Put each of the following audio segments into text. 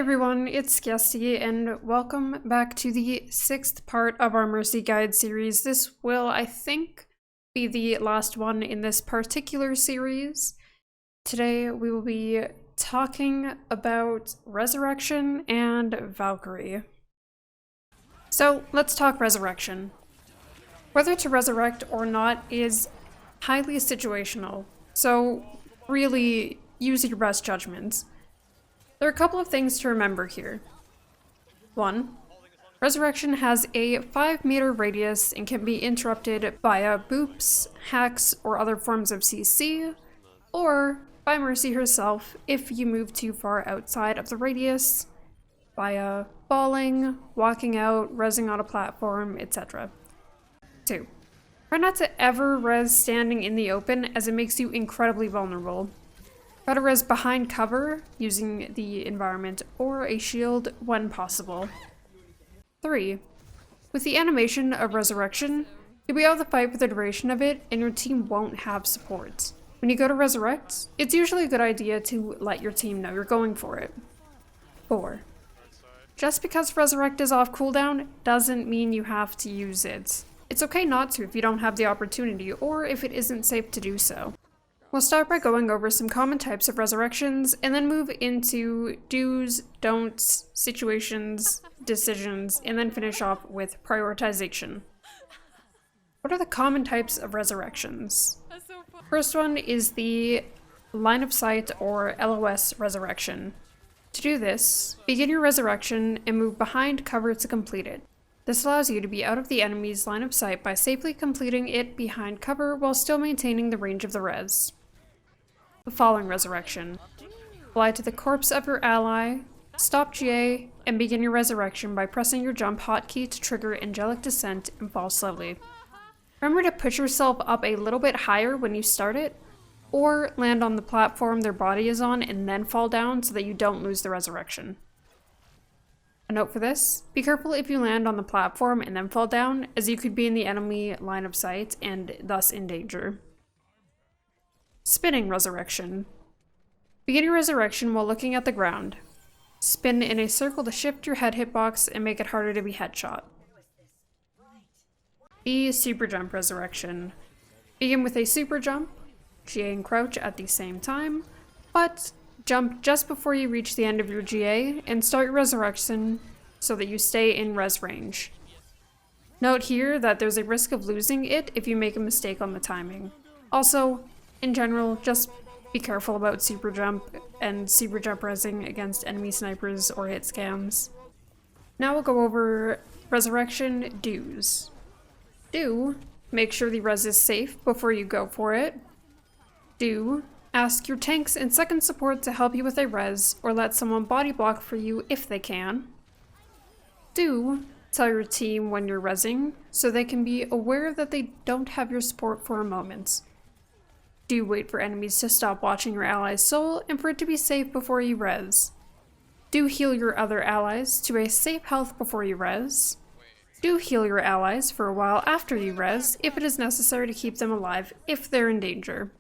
everyone, it's Skiesti, and welcome back to the 6th part of our Mercy Guide series. This will, I think, be the last one in this particular series. Today we will be talking about Resurrection and Valkyrie. So let's talk Resurrection. Whether to resurrect or not is highly situational, so really use your best judgments. There are a couple of things to remember here. 1. Resurrection has a 5-meter radius and can be interrupted via boops, hacks, or other forms of CC, or by Mercy herself if you move too far outside of the radius, via falling, walking out, rezzing on a platform, etc. 2. Try not to ever res standing in the open, as it makes you incredibly vulnerable. Try to res behind cover, using the environment or a shield when possible. 3. With the animation of Resurrection, you'll be out of the fight for the duration of it, and your team won't have support. When you go to Resurrect, it's usually a good idea to let your team know you're going for it. 4. Just because Resurrect is off cooldown doesn't mean you have to use it. It's okay not to if you don't have the opportunity, or if it isn't safe to do so. We'll start by going over some common types of resurrections, and then move into do's, don'ts, situations, decisions, and then finish off with prioritization. What are the common types of resurrections? First one is the line of sight or LOS resurrection. To do this, begin your resurrection and move behind cover to complete it. This allows you to be out of the enemy's line of sight by safely completing it behind cover while still maintaining the range of the res. The following resurrection. Fly to the corpse of your ally, stop GA, and begin your resurrection by pressing your jump hotkey to trigger angelic descent and fall slowly. Remember to put yourself up a little bit higher when you start it, or land on the platform their body is on and then fall down so that you don't lose the resurrection. A note for this, be careful if you land on the platform and then fall down, as you could be in the enemy line of sight and thus in danger. Spinning resurrection. Begin your resurrection while looking at the ground. Spin in a circle to shift your head hitbox and make it harder to be headshot. The Superjump Resurrection. Begin with a super jump, GA and crouch at the same time, but jump just before you reach the end of your GA and start your resurrection so that you stay in res range. Note here that there's a risk of losing it if you make a mistake on the timing. Also, in general, just be careful about super jump and super jump resing against enemy snipers or hit scams. Now we'll go over resurrection do's. Do, make sure the res is safe before you go for it. Do, ask your tanks and second support to help you with a res, or let someone body block for you if they can. Do, tell your team when you're resing, so they can be aware that they don't have your support for a moment. Do wait for enemies to stop watching your ally's soul and for it to be safe before you res. Do heal your other allies to a safe health before you res. Do heal your allies for a while after you res if it is necessary to keep them alive if they're in danger.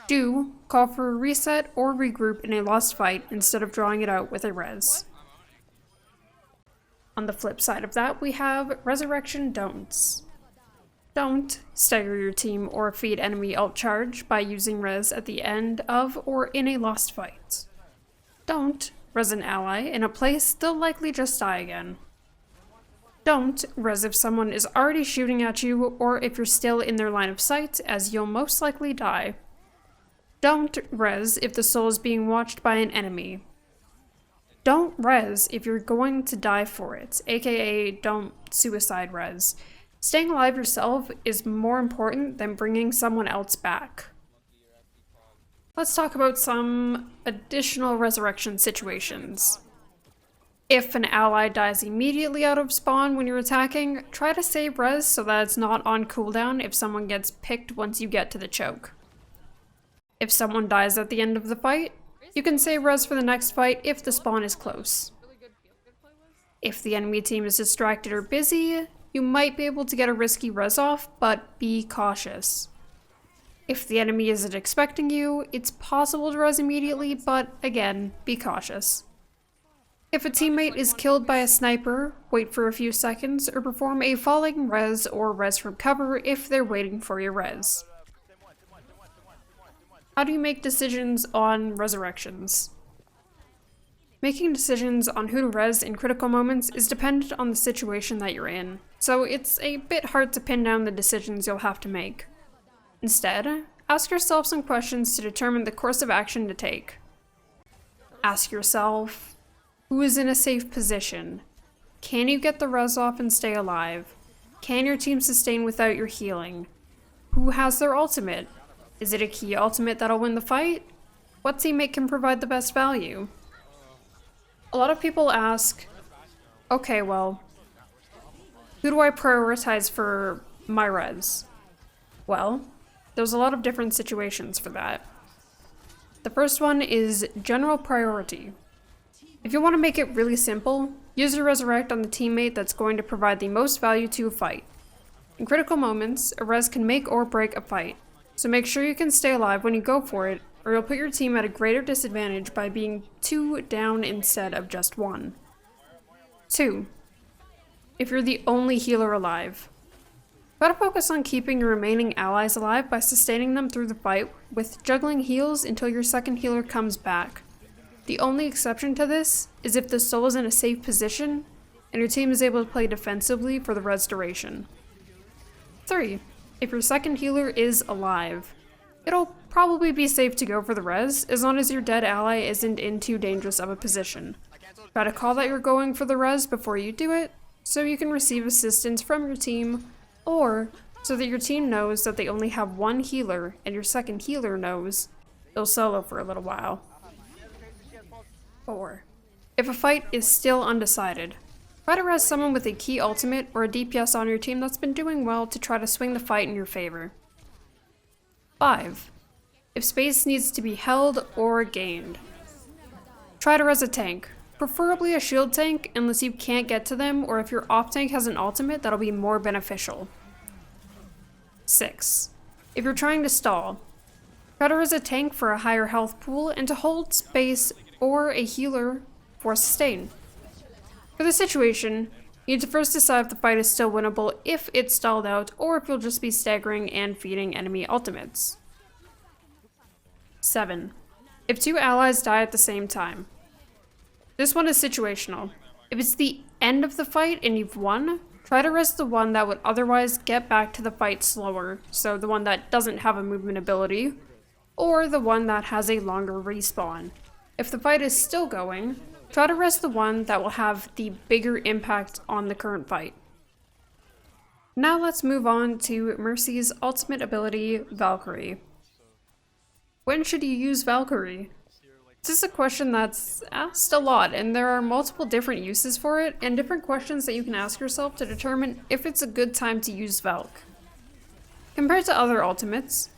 Do call for a reset or regroup in a lost fight instead of drawing it out with a res. On the flip side of that, we have resurrection don'ts. Don't stagger your team or feed enemy ult charge by using res at the end of or in a lost fight. Don't res an ally in a place they'll likely just die again. Don't res if someone is already shooting at you or if you're still in their line of sight, as you'll most likely die. Don't res if the soul is being watched by an enemy. Don't res if you're going to die for it, aka don't suicide res. Staying alive yourself is more important than bringing someone else back. Let's talk about some additional resurrection situations. If an ally dies immediately out of spawn when you're attacking, try to save res so that it's not on cooldown if someone gets picked once you get to the choke. If someone dies at the end of the fight, you can save res for the next fight if the spawn is close. If the enemy team is distracted or busy, you might be able to get a risky res off, but be cautious. If the enemy isn't expecting you, it's possible to res immediately, but again, be cautious. If a teammate is killed by a sniper, wait for a few seconds or perform a falling res or res from cover if they're waiting for your res. How do you make decisions on resurrections? Making decisions on who to res in critical moments is dependent on the situation that you're in, so it's a bit hard to pin down the decisions you'll have to make. Instead, ask yourself some questions to determine the course of action to take. Ask yourself, who is in a safe position? Can you get the res off and stay alive? Can your team sustain without your healing? Who has their ultimate? Is it a key ultimate that'll win the fight? What teammate can provide the best value? A lot of people ask, okay, well, who do I prioritize for my res? Well, there's a lot of different situations for that. The first one is general priority. If you want to make it really simple, use your resurrect on the teammate that's going to provide the most value to a fight. In critical moments, a res can make or break a fight, so make sure you can stay alive when you go for it, or you'll put your team at a greater disadvantage by being 2 down instead of just 1. 2. If you're the only healer alive. Try to focus on keeping your remaining allies alive by sustaining them through the fight with juggling heals until your second healer comes back. The only exception to this is if the soul is in a safe position and your team is able to play defensively for the res duration. 3. If your second healer is alive. It'll probably be safe to go for the res, as long as your dead ally isn't in too dangerous of a position. Try to call that you're going for the res before you do it, so you can receive assistance from your team, or so that your team knows that they only have one healer and your second healer knows they'll solo for a little while. 4. If a fight is still undecided, try to res someone with a key ultimate or a DPS on your team that's been doing well to try to swing the fight in your favor. 5. If space needs to be held or gained. Try to res a tank, preferably a shield tank unless you can't get to them or if your off tank has an ultimate that'll be more beneficial. 6. If you're trying to stall, try to res a tank for a higher health pool and to hold space or a healer for sustain. For this situation, you need to first decide if the fight is still winnable if it's stalled out or if you'll just be staggering and feeding enemy ultimates. 7. If 2 allies die at the same time. This one is situational. If it's the end of the fight and you've won, try to res the one that would otherwise get back to the fight slower, so the one that doesn't have a movement ability, or the one that has a longer respawn. If the fight is still going, try to res the one that will have the bigger impact on the current fight. Now let's move on to Mercy's ultimate ability, Valkyrie. When should you use Valkyrie? This is a question that's asked a lot, and there are multiple different uses for it, and different questions that you can ask yourself to determine if it's a good time to use VALK. Compared to other ultimates,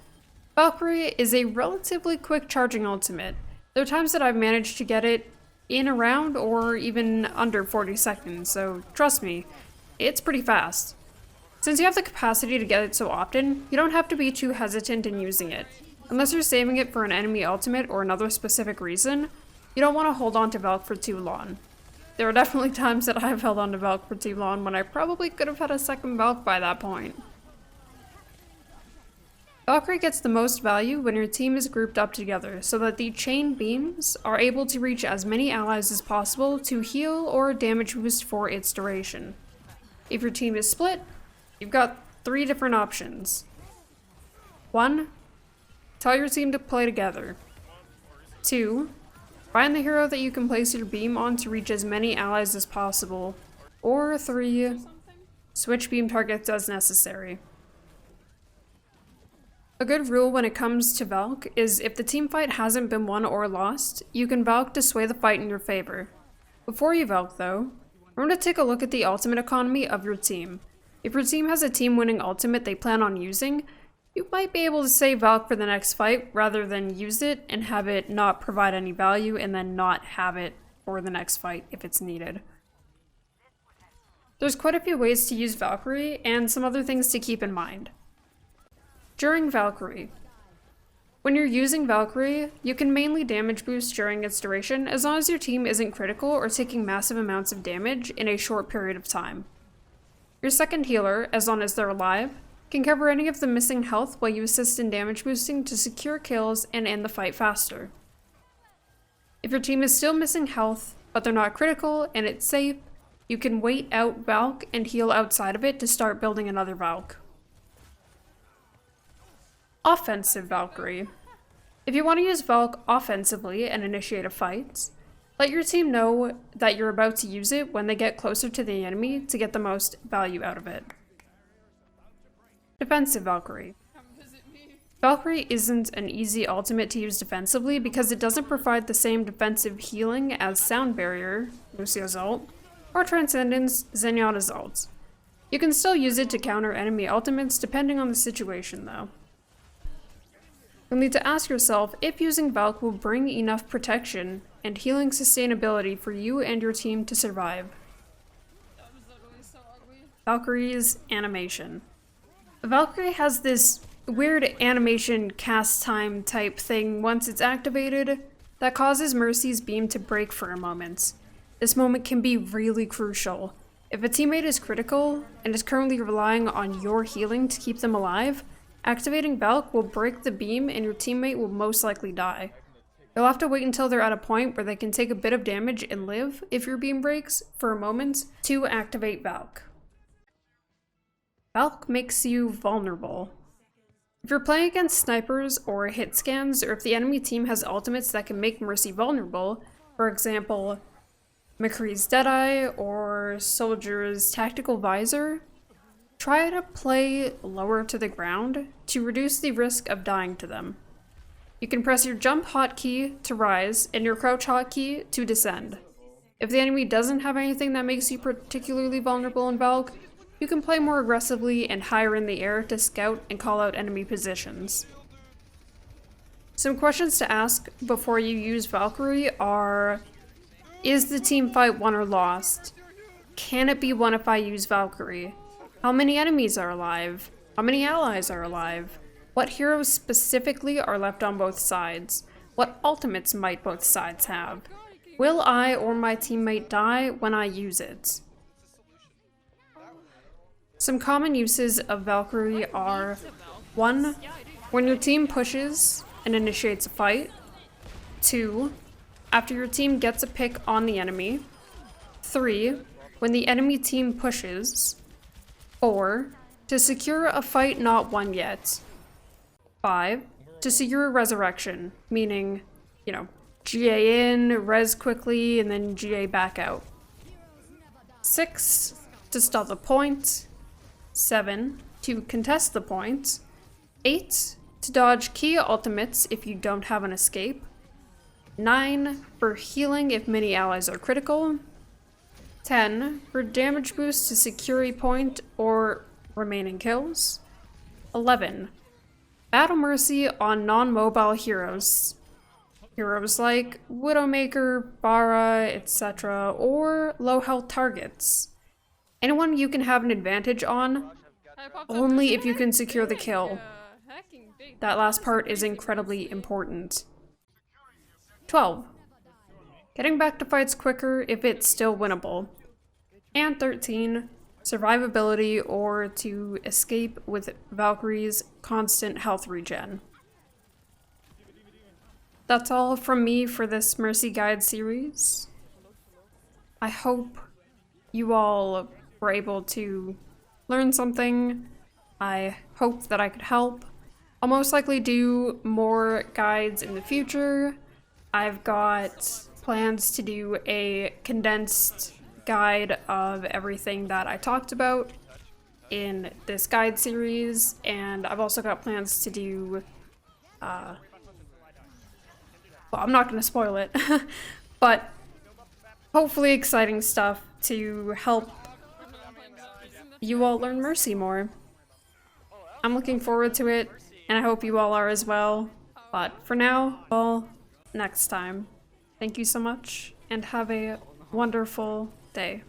Valkyrie is a relatively quick charging ultimate. There are times that I've managed to get it in around or even under 40 seconds, so trust me, it's pretty fast. Since you have the capacity to get it so often, you don't have to be too hesitant in using it. Unless you're saving it for an enemy ultimate or another specific reason, you don't want to hold on to VALK for too long. There are definitely times that I've held on to VALK for too long when I probably could have had a second VALK by that point. Valkyrie gets the most value when your team is grouped up together so that the chain beams are able to reach as many allies as possible to heal or damage boost for its duration. If your team is split, you've got 3 different options. 1. Tell your team to play together. 2. Find the hero that you can place your beam on to reach as many allies as possible. Or 3. Switch beam targets as necessary. A good rule when it comes to VALK is if the team fight hasn't been won or lost, you can VALK to sway the fight in your favor. Before you VALK though, remember to take a look at the ultimate economy of your team. If your team has a team-winning ultimate they plan on using, you might be able to save VALK for the next fight rather than use it and have it not provide any value and then not have it for the next fight if it's needed. There's quite a few ways to use Valkyrie and some other things to keep in mind. During Valkyrie, When you're using Valkyrie, you can mainly damage boost during its duration as long as your team isn't critical or taking massive amounts of damage in a short period of time. Your second healer, as long as they're alive, can cover any of the missing health while you assist in damage boosting to secure kills and end the fight faster. If your team is still missing health, but they're not critical and it's safe, you can wait out VALK and heal outside of it to start building another VALK. Offensive Valkyrie. If you want to use VALK offensively and initiate a fight, let your team know that you're about to use it when they get closer to the enemy to get the most value out of it. Defensive Valkyrie. Valkyrie isn't an easy ultimate to use defensively because it doesn't provide the same defensive healing as Sound Barrier, Lucio's ult, or Transcendence, Zenyatta's ult. You can still use it to counter enemy ultimates depending on the situation though. You'll need to ask yourself if using VALK will bring enough protection and healing sustainability for you and your team to survive. Valkyrie's animation. Valkyrie has this weird animation cast time type thing once it's activated that causes Mercy's beam to break for a moment. This moment can be really crucial. If a teammate is critical and is currently relying on your healing to keep them alive, activating VALK will break the beam and your teammate will most likely die. You'll have to wait until they're at a point where they can take a bit of damage and live if your beam breaks for a moment to activate VALK. VALK makes you vulnerable. If you're playing against snipers or hit scans, or if the enemy team has ultimates that can make Mercy vulnerable, for example, McCree's Deadeye or Soldier's Tactical Visor, try to play lower to the ground to reduce the risk of dying to them. You can press your jump hotkey to rise and your crouch hotkey to descend. If the enemy doesn't have anything that makes you particularly vulnerable in VALK, you can play more aggressively and higher in the air to scout and call out enemy positions. Some questions to ask before you use Valkyrie are: is the team fight won or lost? Can it be won if I use Valkyrie? How many enemies are alive? How many allies are alive? What heroes specifically are left on both sides? What ultimates might both sides have? Will I or my teammate die when I use it? Some common uses of Valkyrie are: 1. When your team pushes and initiates a fight. 2. After your team gets a pick on the enemy. 3. When the enemy team pushes. 4. To secure a fight not won yet. 5. To secure a resurrection, meaning, GA in, res quickly, and then GA back out. 6. To stop the point. 7. To contest the point. 8. To dodge key ultimates if you don't have an escape. 9. For healing if many allies are critical. 10. For damage boost to secure a point or remaining kills. 11. Battle Mercy on non-mobile heroes. Heroes like Widowmaker, Bara, etc. or low health targets. Anyone you can have an advantage on, only if you can secure the kill. That last part is incredibly important. 12. Getting back to fights quicker if it's still winnable. And 13. Survivability or to escape with Valkyrie's constant health regen. That's all from me for this Mercy Guide series. I hope you all were able to learn something. I hope that I could help. I'll most likely do more guides in the future. I've got plans to do a condensed guide of everything that I talked about in this guide series, and I've also got plans to do, well, I'm not going to spoil it, but hopefully exciting stuff to help you all learn Mercy more. I'm looking forward to it, and I hope you all are as well, but for now, well, next time. Thank you so much, and have a wonderful day.